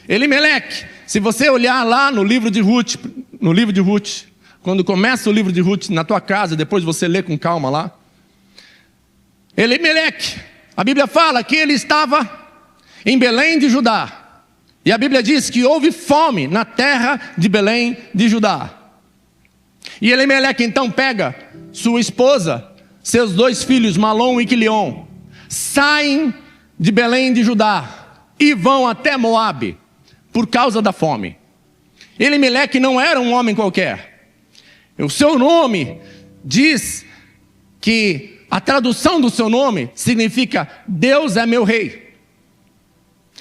Elimeleque, se você olhar lá no livro de Ruth, quando começa o livro de Ruth na tua casa, depois você lê com calma lá. Elimeleque, a Bíblia fala que ele estava em Belém de Judá. E a Bíblia diz que houve fome na terra de Belém de Judá. E Elimeleque então pega sua esposa, seus 2 filhos, Malom e Quilion, saem de Belém de Judá e vão até Moabe por causa da fome. Elimeleque não era um homem qualquer. O seu nome diz que a tradução do seu nome significa Deus é meu rei.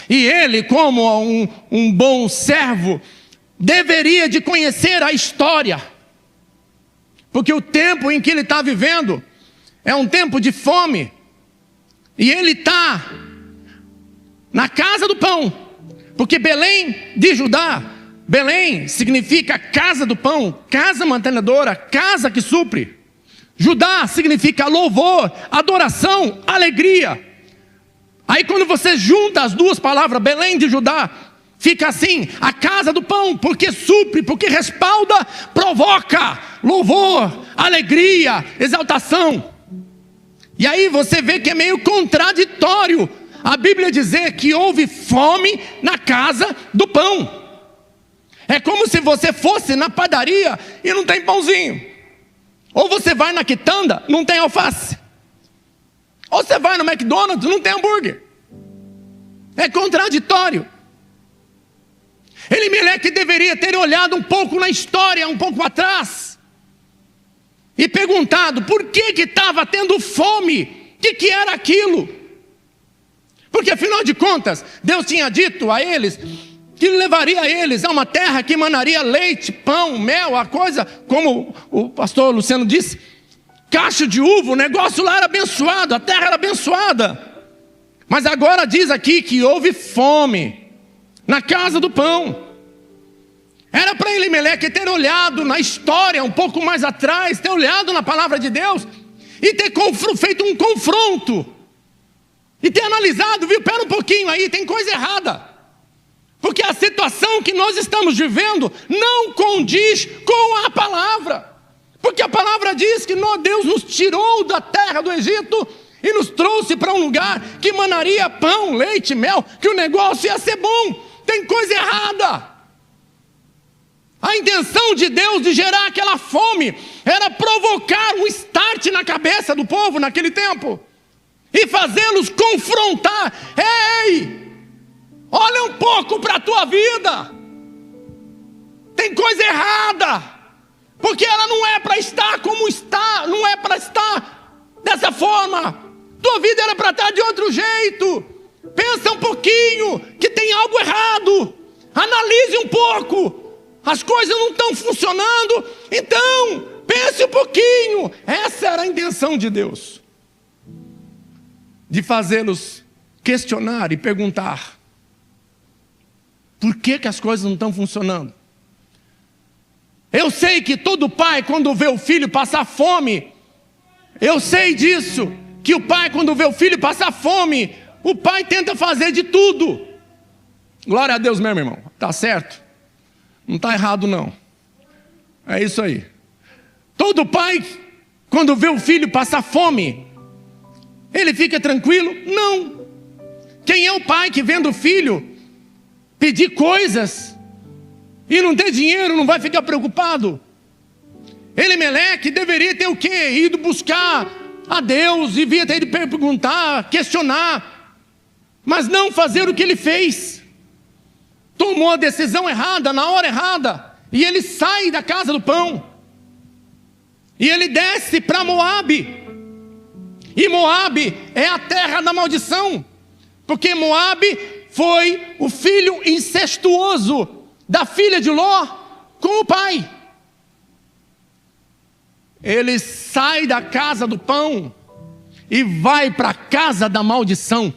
E ele, como um bom servo, deveria de conhecer a história, porque o tempo em que ele está vivendo é um tempo de fome. E ele está na casa do pão, porque Belém de Judá, Belém significa casa do pão, casa mantenedora, casa que supre. Judá significa louvor, adoração, alegria. Aí quando você junta as duas palavras, Belém de Judá, fica assim, a casa do pão, porque supre, porque respalda, provoca louvor, alegria, exaltação. E aí você vê que é meio contraditório a Bíblia dizer que houve fome na casa do pão. É como se você fosse na padaria e não tem pãozinho. Ou você vai na quitanda, não tem alface. Ou você vai no McDonald's, não tem hambúrguer. É contraditório. Elimeleque deveria ter olhado um pouco na história, um pouco atrás, e perguntado por que estava tendo fome, o que era aquilo? Porque afinal de contas, Deus tinha dito a eles que levaria eles a uma terra que emanaria leite, pão, mel, a coisa, como o pastor Luciano disse, cacho de uva, o negócio lá era abençoado, a terra era abençoada. Mas agora diz aqui que houve fome na casa do pão. Era para Elimeleque ter olhado na história um pouco mais atrás, ter olhado na palavra de Deus e ter feito um confronto e ter analisado, viu, pera um pouquinho aí, tem coisa errada, porque a situação que nós estamos vivendo não condiz com a palavra, porque a palavra diz que Deus nos tirou da terra do Egito e nos trouxe para um lugar que emanaria pão, leite, mel, que o negócio ia ser bom. Tem coisa errada. A intenção de Deus de gerar aquela fome era provocar um start na cabeça do povo naquele tempo e fazê-los confrontar. Ei, olha um pouco para a tua vida, tem coisa errada, porque ela não é para estar como está, não é para estar dessa forma. Tua vida era para estar de outro jeito. Pensa um pouquinho que tem algo errado, analise um pouco. As coisas não estão funcionando, então pense um pouquinho. Essa era a intenção de Deus, de fazê-los questionar e perguntar: por que as coisas não estão funcionando? Eu sei que todo pai, quando vê o filho passar fome, eu sei disso, que o pai, quando vê o filho passar fome, o pai tenta fazer de tudo. Glória a Deus mesmo, irmão, está certo? Não está errado não, é isso aí. Todo pai, quando vê o filho passar fome, ele fica tranquilo? Não. Quem é o pai que vendo o filho pedir coisas e não ter dinheiro não vai ficar preocupado? Elimeleque deveria ter o quê? Ido buscar a Deus, devia ter ido perguntar, questionar, mas não fazer o que ele fez. Tomou a decisão errada, na hora errada, e ele sai da casa do pão, e ele desce para Moabe, e Moabe é a terra da maldição, porque Moabe foi o filho incestuoso da filha de Ló com o pai. Ele sai da casa do pão e vai para a casa da maldição.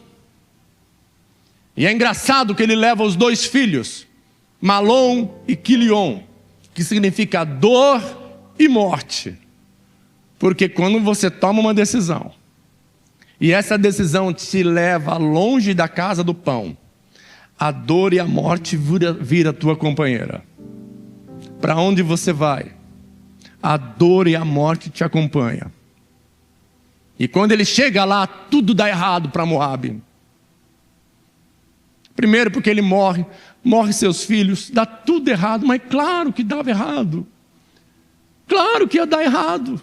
E é engraçado que ele leva os 2 filhos, Malom e Quilion, que significa dor e morte. Porque quando você toma uma decisão, e essa decisão te leva longe da casa do pão, a dor e a morte vira tua companheira. Para onde você vai, a dor e a morte te acompanham. E quando ele chega lá, tudo dá errado para Moabe. Primeiro porque ele morre seus filhos, dá tudo errado, mas claro que dava errado. Claro que ia dar errado.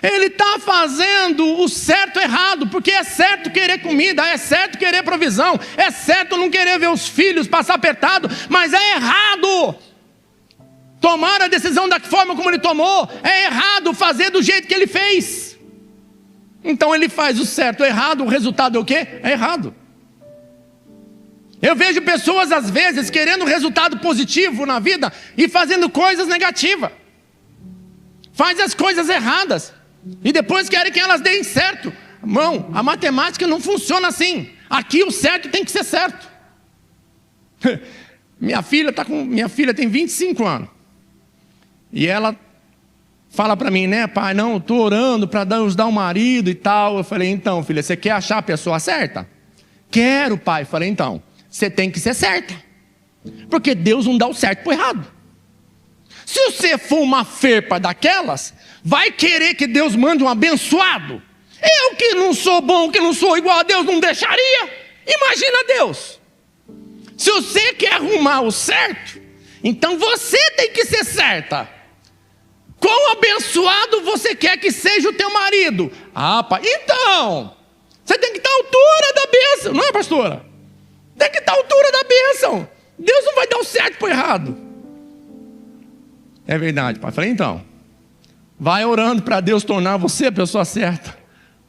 Ele está fazendo o certo errado, porque é certo querer comida, é certo querer provisão, é certo não querer ver os filhos passar apertado, mas é errado tomar a decisão da forma como ele tomou, é errado fazer do jeito que ele fez. Então ele faz o certo, o errado, o resultado é o quê? É errado. Eu vejo pessoas às vezes querendo resultado positivo na vida e fazendo coisas negativas. Faz as coisas erradas e depois querem que elas deem certo. Irmão, a matemática não funciona assim. Aqui o certo tem que ser certo. Minha filha tem 25 anos. E ela fala para mim, né, pai, não, eu estou orando para Deus dar um marido e tal. Eu falei, então, filha, você quer achar a pessoa certa? Quero, pai. Eu falei, então, você tem que ser certa. Porque Deus não dá o certo para o errado. Se você for uma ferpa daquelas, vai querer que Deus mande um abençoado. Eu que não sou bom, que não sou igual a Deus, não deixaria. Imagina Deus. Se você quer arrumar o certo, então você tem que ser certa. Quão abençoado você quer que seja o teu marido? Ah, pai, então, você tem que estar à altura da bênção, não é, pastora? Tem que estar à altura da bênção. Deus não vai dar o certo para o errado. É verdade, pai. Falei, então, vai orando para Deus tornar você a pessoa certa,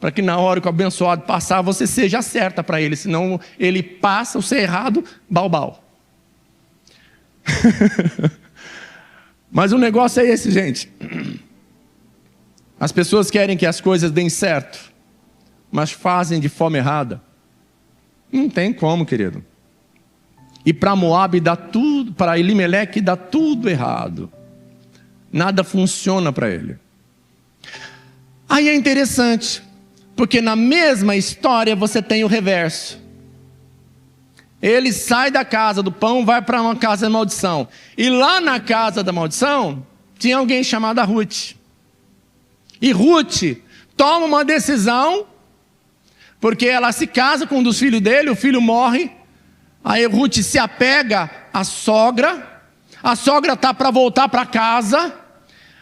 para que na hora que o abençoado passar, você seja certa para ele, senão ele passa o ser errado, balbal. Mas o negócio é esse, gente. As pessoas querem que as coisas deem certo, mas fazem de forma errada. Não tem como, querido. E para Moabe dá tudo, para Elimeleque dá tudo errado. Nada funciona para ele. Aí é interessante, porque na mesma história você tem o reverso. Ele sai da casa do pão, vai para uma casa da maldição. E lá na casa da maldição, tinha alguém chamado Ruth. E Ruth toma uma decisão, porque ela se casa com um dos filhos dele, o filho morre. Aí Ruth se apega à sogra. A sogra está para voltar para casa.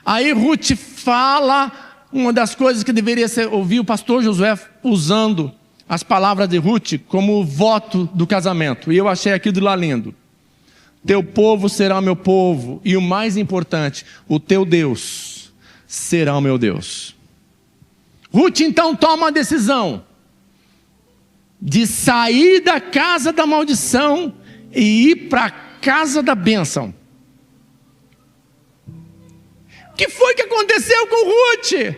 Aí Ruth fala uma das coisas que deveria ser ouvir o pastor Josué usando as palavras de Ruth como voto do casamento. E eu achei aquilo lá lindo. Teu povo será o meu povo. E o mais importante, o teu Deus será o meu Deus. Ruth então toma a decisão de sair da casa da maldição e ir para a casa da bênção. O que foi que aconteceu com Ruth?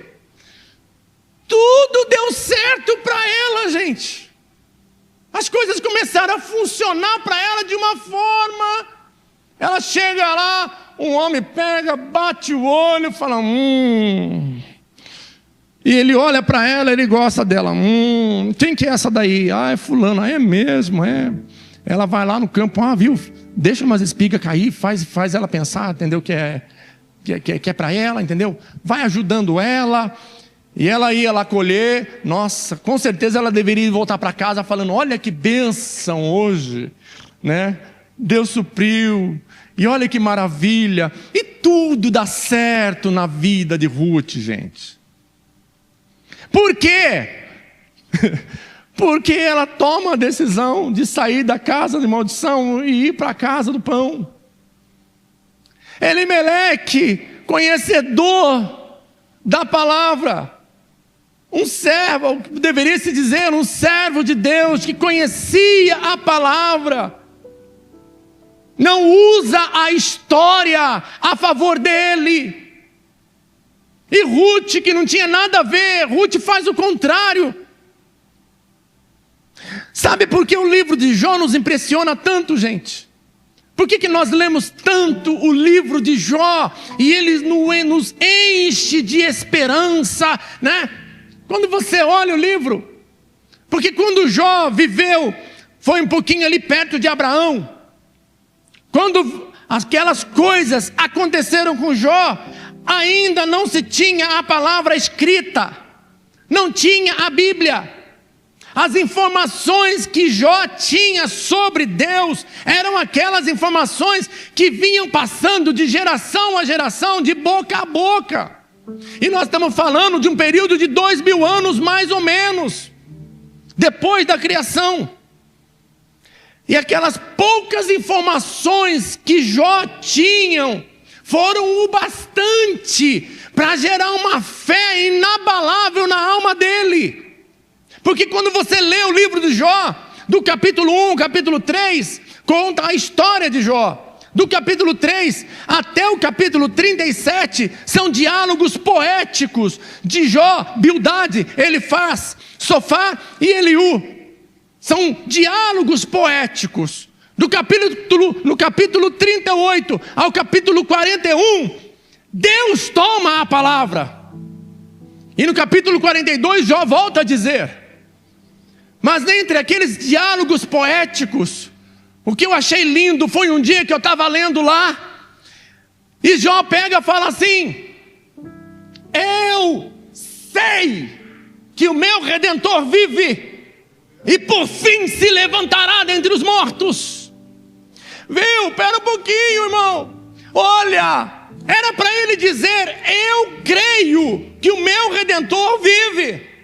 Tudo deu certo para ela, gente. As coisas começaram a funcionar para ela de uma forma. Ela chega lá, um homem pega, bate o olho, fala, E ele olha para ela, ele gosta dela. Quem que é essa daí? Ah, é fulano. Ah, é mesmo, é. Ela vai lá no campo, viu? Deixa umas espigas cair, faz ela pensar, entendeu? Que é para ela, entendeu? Vai ajudando ela. E ela ia lá colher. Nossa, com certeza ela deveria voltar para casa falando, olha que bênção hoje, né? Deus supriu. E olha que maravilha. E tudo dá certo na vida de Ruth, gente. Por quê? Porque ela toma a decisão de sair da casa de maldição e ir para a casa do pão. Elimeleque, conhecedor da palavra, um servo, deveria se dizer, um servo de Deus que conhecia a palavra, não usa a história a favor dele. E Ruth, que não tinha nada a ver, Ruth faz o contrário. Sabe por que o livro de Jó nos impressiona tanto, gente? Por que nós lemos tanto o livro de Jó e ele nos enche de esperança, né? Quando você olha o livro, porque quando Jó viveu foi um pouquinho ali perto de Abraão. Quando aquelas coisas aconteceram com Jó, ainda não se tinha a palavra escrita, não tinha a Bíblia. As informações que Jó tinha sobre Deus eram aquelas informações que vinham passando de geração a geração, de boca a boca. E nós estamos falando de um período de 2000 anos mais ou menos, depois da criação. E aquelas poucas informações que Jó tinha foram o bastante para gerar uma fé inabalável na alma dele. Porque quando você lê o livro de Jó, do capítulo 1, capítulo 3, conta a história de Jó. Do capítulo 3 até o capítulo 37, são diálogos poéticos de Jó, Bildade, Elifaz, Sofar e Eliú. São diálogos poéticos. No capítulo 38 ao capítulo 41, Deus toma a palavra. E no capítulo 42, Jó volta a dizer. Mas dentre aqueles diálogos poéticos, o que eu achei lindo foi um dia que eu estava lendo lá, e Jó pega e fala assim: eu sei que o meu Redentor vive, e por fim se levantará dentre os mortos. Viu? Pera um pouquinho, irmão. Olha, era para ele dizer: eu creio que o meu Redentor vive.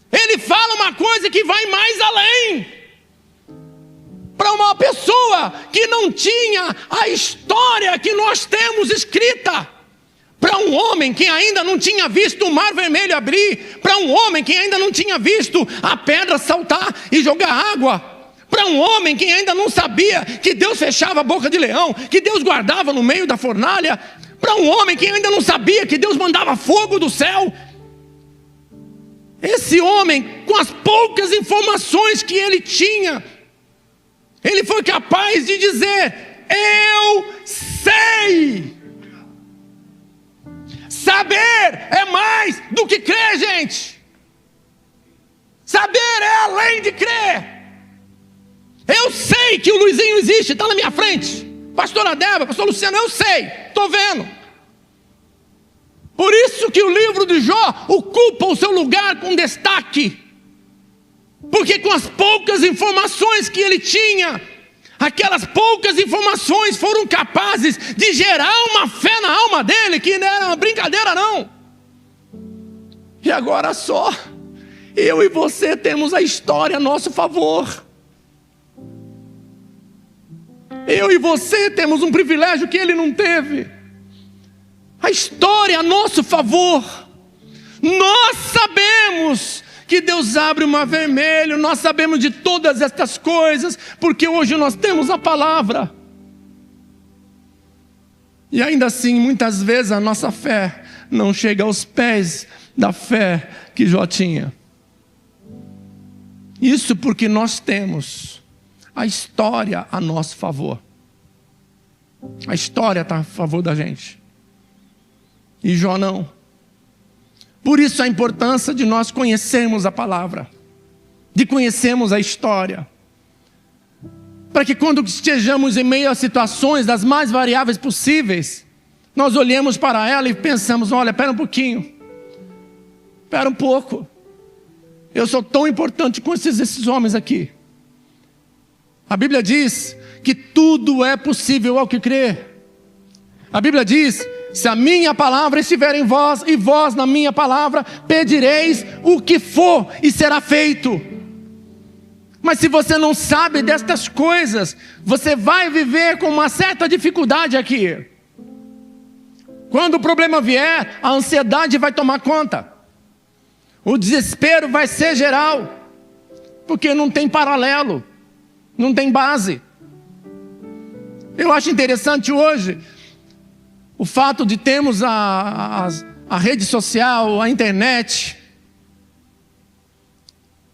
Ele fala uma coisa que vai mais além. Para uma pessoa que não tinha a história que nós temos escrita. Para um homem que ainda não tinha visto o mar vermelho abrir. Para um homem que ainda não tinha visto a pedra saltar e jogar água. Para um homem que ainda não sabia que Deus fechava a boca de leão, que Deus guardava no meio da fornalha. Para um homem que ainda não sabia que Deus mandava fogo do céu. Esse homem, com as poucas informações que ele tinha, ele foi capaz de dizer: eu sei. Saber é mais do que crer, gente. Saber é além de crer. Eu sei que o Luizinho existe, está na minha frente. Pastora Débora, pastor Luciano, eu sei, estou vendo. Por isso que o livro de Jó ocupa o seu lugar com destaque. Porque com as poucas informações que ele tinha, aquelas poucas informações foram capazes de gerar uma fé na alma dele, que não era uma brincadeira não. E agora só, eu e você temos a história a nosso favor. Eu e você temos um privilégio que ele não teve. A história a nosso favor. Nós sabemos que Deus abre o mar vermelho, nós sabemos de todas estas coisas, porque hoje nós temos a palavra. E ainda assim, muitas vezes a nossa fé não chega aos pés da fé que Jó tinha. Isso porque nós temos a história a nosso favor. A história está a favor da gente. E Jó não. Por isso a importância de nós conhecermos a palavra, de conhecermos a história, para que quando estejamos em meio a situações das mais variáveis possíveis, nós olhemos para ela e pensamos: olha, espera um pouquinho, espera um pouco, eu sou tão importante quanto esses homens aqui. A Bíblia diz que tudo é possível ao que crê. A Bíblia diz: se a minha palavra estiver em vós, e vós na minha palavra, pedireis o que for, e será feito. Mas se você não sabe destas coisas, você vai viver com uma certa dificuldade aqui. Quando o problema vier, a ansiedade vai tomar conta. O desespero vai ser geral. Porque não tem paralelo, não tem base. Eu acho interessante hoje o fato de termos a rede social, a internet,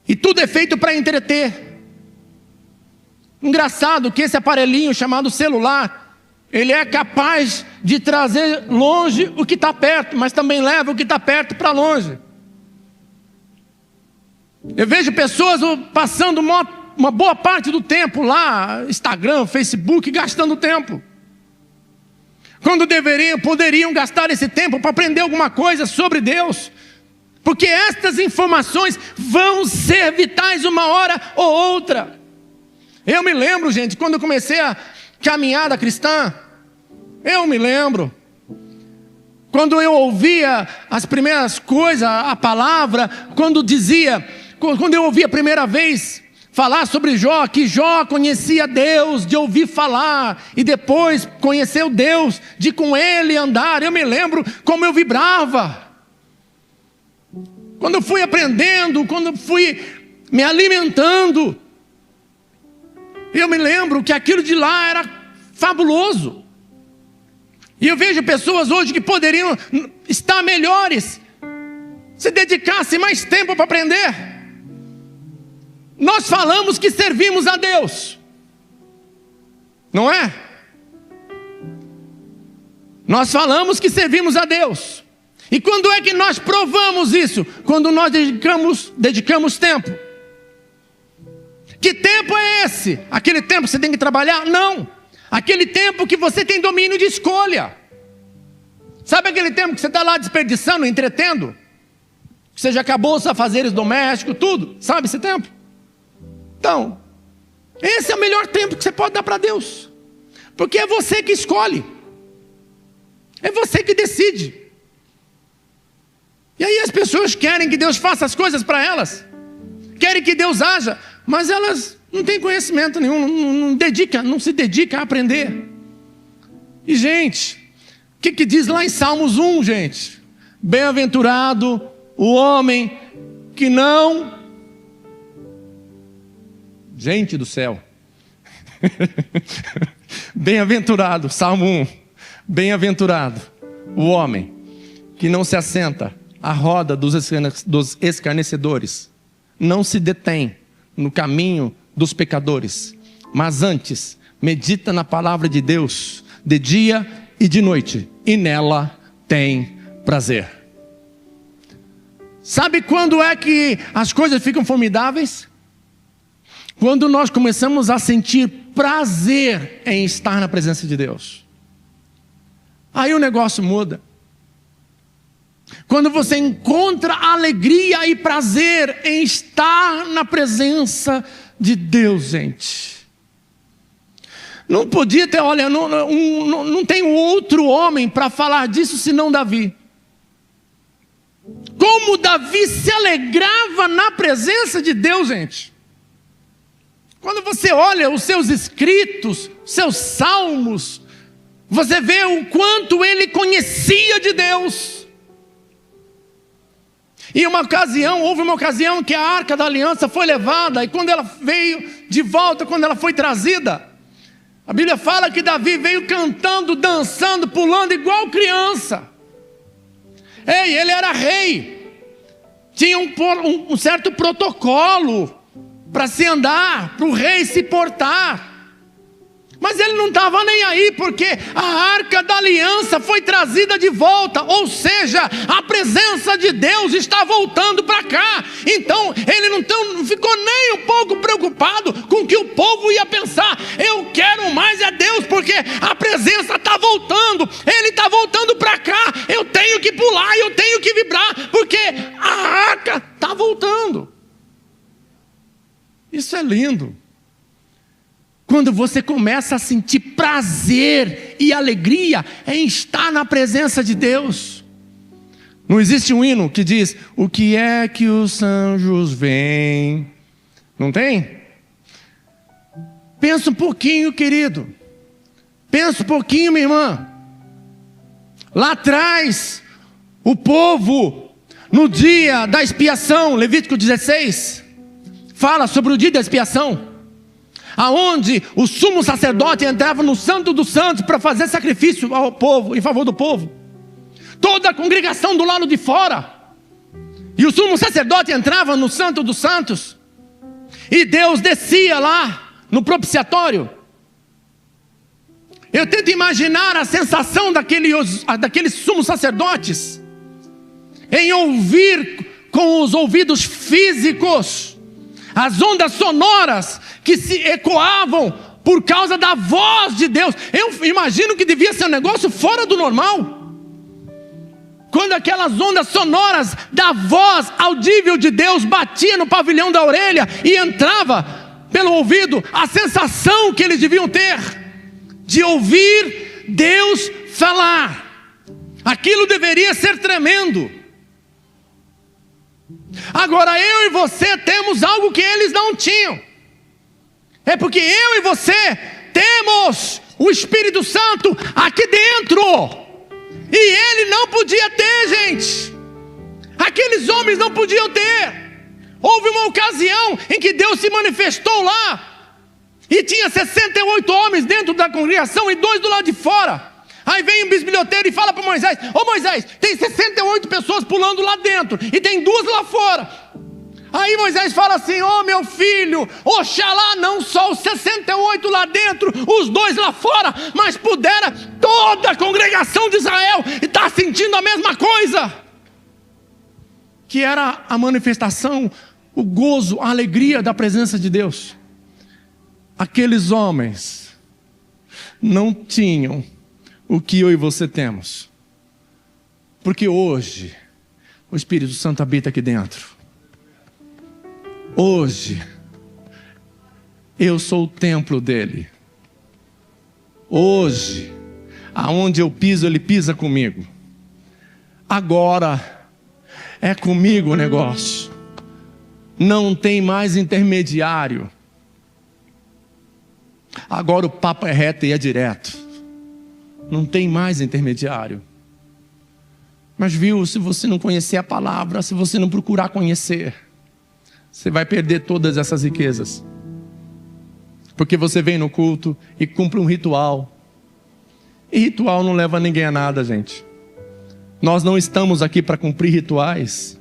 e tudo é feito para entreter. Engraçado que esse aparelhinho chamado celular, ele é capaz de trazer longe o que está perto, mas também leva o que está perto para longe. Eu vejo pessoas passando uma boa parte do tempo lá, Instagram, Facebook, gastando tempo. Quando poderiam gastar esse tempo para aprender alguma coisa sobre Deus. Porque estas informações vão ser vitais uma hora ou outra. Eu me lembro, gente, quando eu comecei a caminhada cristã, eu me lembro. Quando eu ouvia as primeiras coisas, a palavra, quando eu ouvi a primeira vez falar sobre Jó, que Jó conhecia Deus de ouvir falar, e depois conheceu Deus de com ele andar, eu me lembro como eu vibrava. Quando eu fui aprendendo, quando eu fui me alimentando, eu me lembro que aquilo de lá era fabuloso. E eu vejo pessoas hoje que poderiam estar melhores, se dedicassem mais tempo para aprender. Nós falamos que servimos a Deus, não é? Nós falamos que servimos a Deus. E quando é que nós provamos isso? Quando nós dedicamos tempo. Que tempo é esse? Aquele tempo que você tem que trabalhar? Não. Aquele tempo que você tem domínio de escolha. Sabe aquele tempo que você está lá desperdiçando, entretendo? Você já acabou os afazeres domésticos, tudo. Sabe esse tempo? Então, esse é o melhor tempo que você pode dar para Deus. Porque é você que escolhe. É você que decide. E aí as pessoas querem que Deus faça as coisas para elas. Querem que Deus haja. Mas elas não têm conhecimento nenhum. Não se dedica a aprender. E gente, o que diz lá em Salmos 1, gente? Bem-aventurado o homem que não... Gente do céu. Bem-aventurado, Salmo 1. Bem-aventurado o homem que não se assenta à roda dos escarnecedores, não se detém no caminho dos pecadores, mas antes medita na palavra de Deus de dia e de noite, e nela tem prazer. Sabe quando é que as coisas ficam formidáveis? Quando nós começamos a sentir prazer em estar na presença de Deus. Aí o negócio muda. Quando você encontra alegria e prazer em estar na presença de Deus, gente. Não podia ter, olha, não tem outro homem para falar disso senão Davi. Como Davi se alegrava na presença de Deus, gente. Quando você olha os seus escritos, seus salmos, você vê o quanto ele conhecia de Deus. E houve uma ocasião que a Arca da Aliança foi levada, e quando ela veio de volta, quando ela foi trazida, a Bíblia fala que Davi veio cantando, dançando, pulando igual criança. Ele era rei, tinha um certo protocolo para se andar, para o rei se portar. Mas ele não estava nem aí, porque a Arca da Aliança foi trazida de volta, ou seja, a presença de Deus está voltando para cá. Então ele não ficou nem um pouco preocupado com o que o povo ia pensar. Eu quero mais a Deus, porque a presença está voltando, ele está voltando para cá. Eu tenho que pular, eu tenho que vibrar, porque a Arca está voltando. Isso é lindo. Quando você começa a sentir prazer e alegria em estar na presença de Deus. Não existe um hino que diz: o que é que os anjos veem? Não tem? Pensa um pouquinho, querido. Pensa um pouquinho, minha irmã. Lá atrás, o povo, no dia da expiação, Levítico 16, fala sobre o dia da expiação, aonde o sumo sacerdote entrava no Santo dos Santos para fazer sacrifício ao povo, em favor do povo. Toda a congregação do lado de fora. E o sumo sacerdote entrava no Santo dos Santos. E Deus descia lá no propiciatório. Eu tento imaginar a sensação daqueles sumos sacerdotes em ouvir com os ouvidos físicos as ondas sonoras que se ecoavam por causa da voz de Deus. Eu imagino que devia ser um negócio fora do normal. Quando aquelas ondas sonoras da voz audível de Deus batia no pavilhão da orelha e entrava pelo ouvido, a sensação que eles deviam ter de ouvir Deus falar, aquilo deveria ser tremendo. Agora eu e você temos algo que eles não tinham. É porque eu e você temos o Espírito Santo aqui dentro, e ele não podia ter, gente. Aqueles homens não podiam ter. Houve uma ocasião em que Deus se manifestou lá, e tinha 68 homens dentro da congregação e 2 do lado de fora. Aí vem um bisbilhoteiro e fala para Moisés: ô Moisés, tem 68 pessoas pulando lá dentro e tem 2 lá fora. Aí Moisés fala assim: ô meu filho, oxalá não só os 68 lá dentro, os 2 lá fora, mas pudera toda a congregação de Israel estar sentindo a mesma coisa, que era a manifestação, o gozo, a alegria da presença de Deus. Aqueles homens não tinham o que eu e você temos, porque hoje o Espírito Santo habita aqui dentro. Hoje eu sou o templo dele. Hoje, aonde eu piso, ele pisa comigo. Agora é comigo o negócio. Não tem mais intermediário. Agora o papo é reto e é direto. Não tem mais intermediário. Mas viu, se você não conhecer a palavra, se você não procurar conhecer, você vai perder todas essas riquezas. Porque você vem no culto e cumpre um ritual. E ritual não leva ninguém a nada, gente. Nós não estamos aqui para cumprir rituais.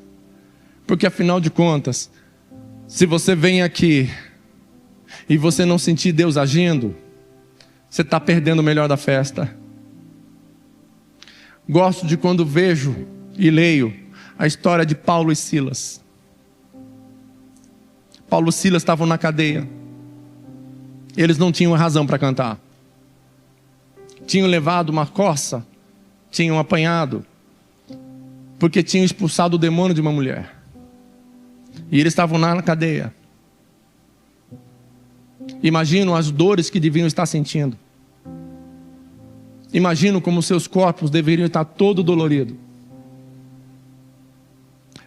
Porque afinal de contas, se você vem aqui e você não sentir Deus agindo, você está perdendo o melhor da festa. Gosto de quando vejo e leio a história de Paulo e Silas. Paulo e Silas estavam na cadeia. Eles não tinham razão para cantar. Tinham levado uma coça, tinham apanhado, porque tinham expulsado o demônio de uma mulher. E eles estavam lá na cadeia. Imagino as dores que deviam estar sentindo. Imagino como seus corpos deveriam estar todo doloridos.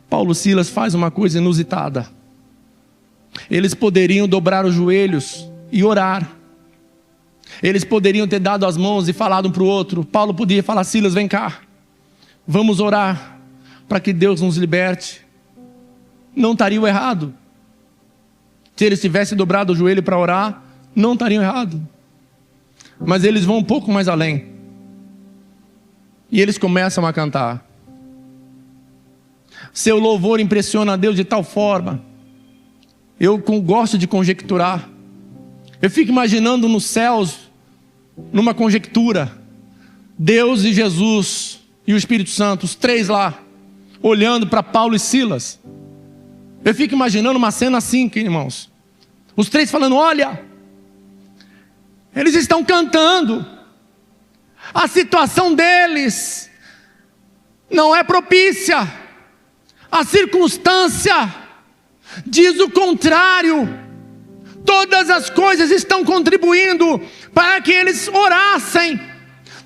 Paulo e Silas faz uma coisa inusitada. Eles poderiam dobrar os joelhos e orar. Eles poderiam ter dado as mãos e falado um para o outro. Paulo podia falar: Silas, vem cá, vamos orar para que Deus nos liberte. Não estariam errado. Se eles tivessem dobrado o joelho para orar, não estariam errado. Mas eles vão um pouco mais além. E eles começam a cantar. Seu louvor impressiona a Deus de tal forma. Eu gosto de conjecturar. Eu fico imaginando nos céus, numa conjectura, Deus e Jesus e o Espírito Santo, os 3 lá, olhando para Paulo e Silas. Eu fico imaginando uma cena assim, irmãos. Os 3 falando: olha, eles estão cantando. A situação deles não é propícia. A circunstância diz o contrário. Todas as coisas estão contribuindo para que eles orassem.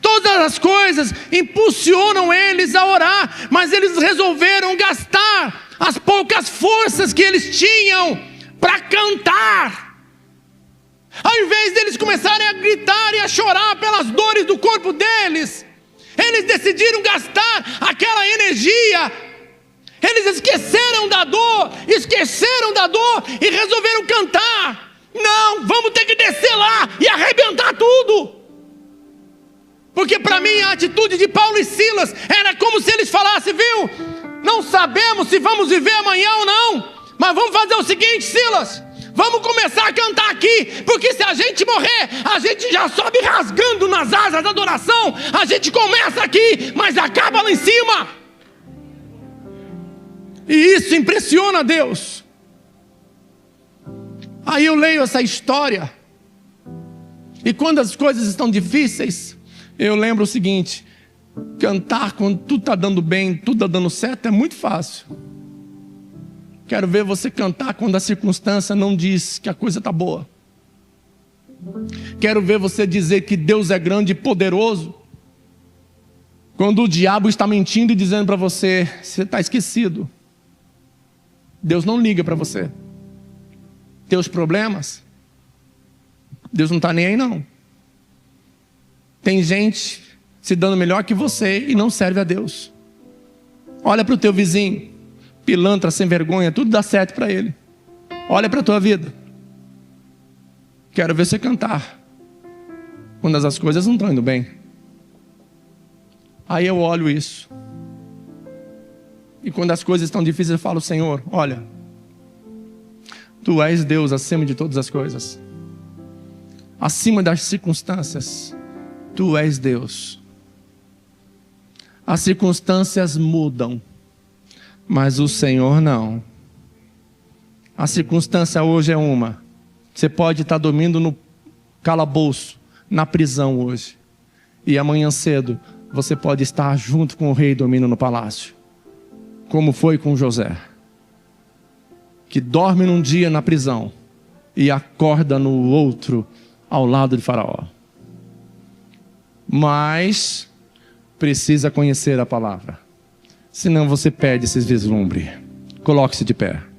Todas as coisas impulsionam eles a orar. Mas eles resolveram gastar as poucas forças que eles tinham para cantar. Ao invés deles começarem a gritar e a chorar pelas dores do corpo deles, eles decidiram gastar aquela energia. Eles esqueceram da dor e resolveram cantar. Não, vamos ter que descer lá e arrebentar tudo. Porque para mim a atitude de Paulo e Silas era como se eles falassem: viu, não sabemos se vamos viver amanhã ou não, mas vamos fazer o seguinte, Silas, vamos começar a cantar aqui, porque se a gente morrer, a gente já sobe rasgando nas asas da adoração. A gente começa aqui, mas acaba lá em cima. E isso impressiona Deus. Aí eu leio essa história, e quando as coisas estão difíceis, eu lembro o seguinte: cantar quando tudo está dando bem, tudo está dando certo, é muito fácil. Quero ver você cantar quando a circunstância não diz que a coisa está boa. Quero ver você dizer que Deus é grande e poderoso, quando o diabo está mentindo e dizendo para você: você está esquecido, Deus não liga para você. Teus problemas, Deus não está nem aí não. Tem gente se dando melhor que você e não serve a Deus. Olha para o teu vizinho, pilantra, sem vergonha, tudo dá certo para ele. Olha para a tua vida. Quero ver você cantar quando as coisas não estão indo bem. Aí eu olho isso, e quando as coisas estão difíceis eu falo: Senhor, olha, Tu és Deus acima de todas as coisas, acima das circunstâncias. Tu és Deus. As circunstâncias mudam, mas o Senhor não. A circunstância hoje é uma. Você pode estar dormindo no calabouço, na prisão hoje, e amanhã cedo você pode estar junto com o rei dormindo no palácio, como foi com José, que dorme num dia na prisão e acorda no outro ao lado de Faraó. Mas precisa conhecer a palavra, senão você perde esse vislumbre. Coloque-se de pé.